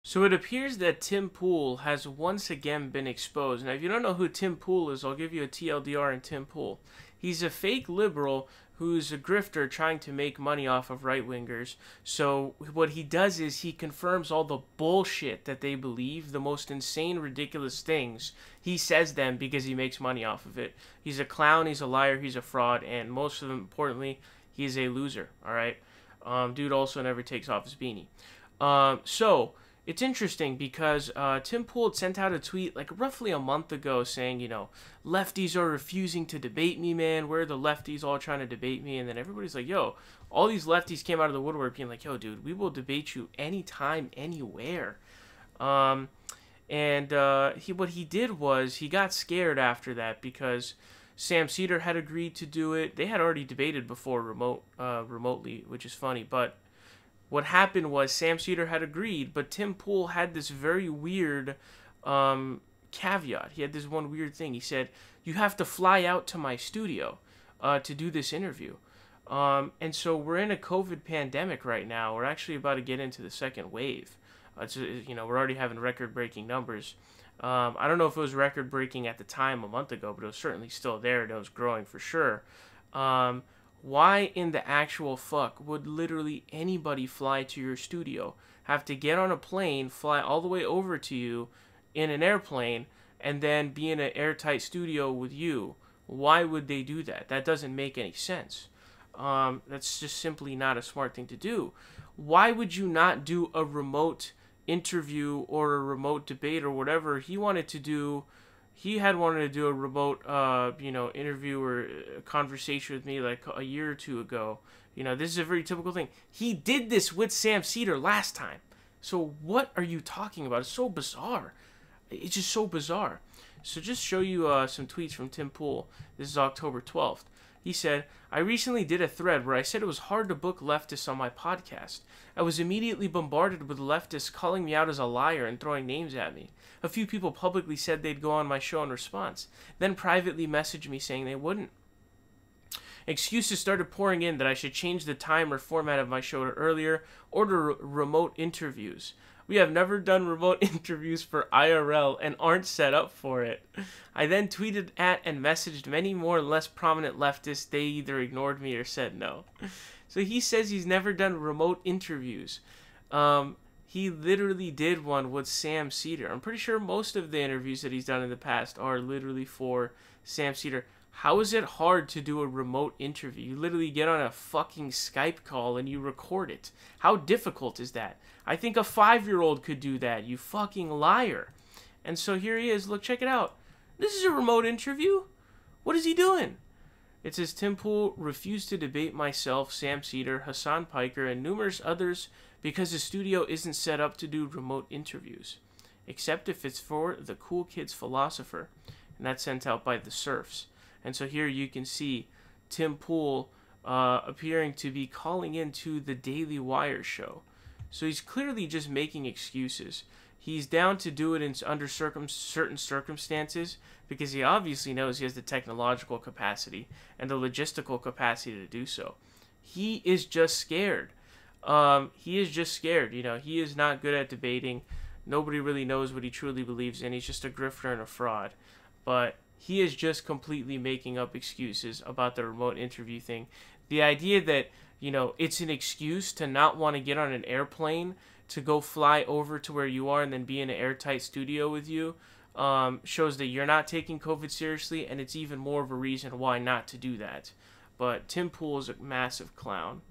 So it appears that Tim Pool has once again been exposed. Now, if you don't know who Tim Pool is, I'll give you a TLDR on Tim Pool. He's a fake liberal who's a grifter trying to make money off of right wingers. So what he does is he confirms all the bullshit that they believe, the most insane, ridiculous things. He says them because he makes money off of it. He's a clown, he's a liar, he's a fraud, and most of them, importantly, he's a loser. All right, dude also never takes off his beanie. So it's interesting because Tim Pool had sent out a tweet like roughly a month ago saying, lefties are refusing to debate me, man. Where are the lefties all trying to debate me? And then everybody's like, yo, all these lefties came out of the woodwork being like, yo, dude, we will debate you anytime, anywhere. What he did was he got scared after that because Sam Cedar had agreed to do it. They had already debated before remotely, which is funny, but what happened was Sam Cedar had agreed, but Tim Pool had this very weird caveat. He had this one weird thing. He said, you have to fly out to my studio to do this interview. And so we're in a COVID pandemic right now. We're actually about to get into the second wave. We're already having record-breaking numbers. I don't know if it was record-breaking at the time a month ago, but it was certainly still there, and it was growing for sure. Why in the actual fuck would literally anybody fly to your studio, have to get on a plane, fly all the way over to you in an airplane, and then be in an airtight studio with you? Why would they do that? That doesn't make any sense. That's just simply not a smart thing to do. Why would you not do a remote interview or a remote debate or whatever he wanted to do? He had wanted to do a remote, interview or conversation with me like a year or two ago. This is a very typical thing. He did this with Sam Cedar last time. So what are you talking about? It's so bizarre. It's just so bizarre. So just show you some tweets from Tim Pool. This is October 12th. He said, I recently did a thread where I said it was hard to book leftists on my podcast. I was immediately bombarded with leftists calling me out as a liar and throwing names at me. A few people publicly said they'd go on my show in response, then privately messaged me saying they wouldn't. Excuses started pouring in that I should change the time or format of my show to earlier or to remote interviews. We have never done remote interviews for IRL and aren't set up for it. I then tweeted at and messaged many more less prominent leftists. They either ignored me or said no. So he says he's never done remote interviews. He literally did one with Sam Cedar. I'm pretty sure most of the interviews that he's done in the past are literally for Sam Cedar. How is it hard to do a remote interview? You literally get on a fucking Skype call and you record it. How difficult is that? I think a 5-year-old could do that, you fucking liar. And so here he is. Look, check it out. This is a remote interview. What is he doing? It says Tim Pool refused to debate myself, Sam Cedar, Hassan Piker, and numerous others because the studio isn't set up to do remote interviews, except if it's for the Cool Kids Philosopher. And that's sent out by the Surfs. And so here you can see Tim Pool appearing to be calling into the Daily Wire show. So he's clearly just making excuses. He's down to do it under certain circumstances because he obviously knows he has the technological capacity and the logistical capacity to do so. He is just scared. He is just scared. He is not good at debating. Nobody really knows what he truly believes in. He's just a grifter and a fraud. But he is just completely making up excuses about the remote interview thing. The idea that, it's an excuse to not want to get on an airplane to go fly over to where you are and then be in an airtight studio with you shows that you're not taking COVID seriously, and it's even more of a reason why not to do that. But Tim Pool is a massive clown.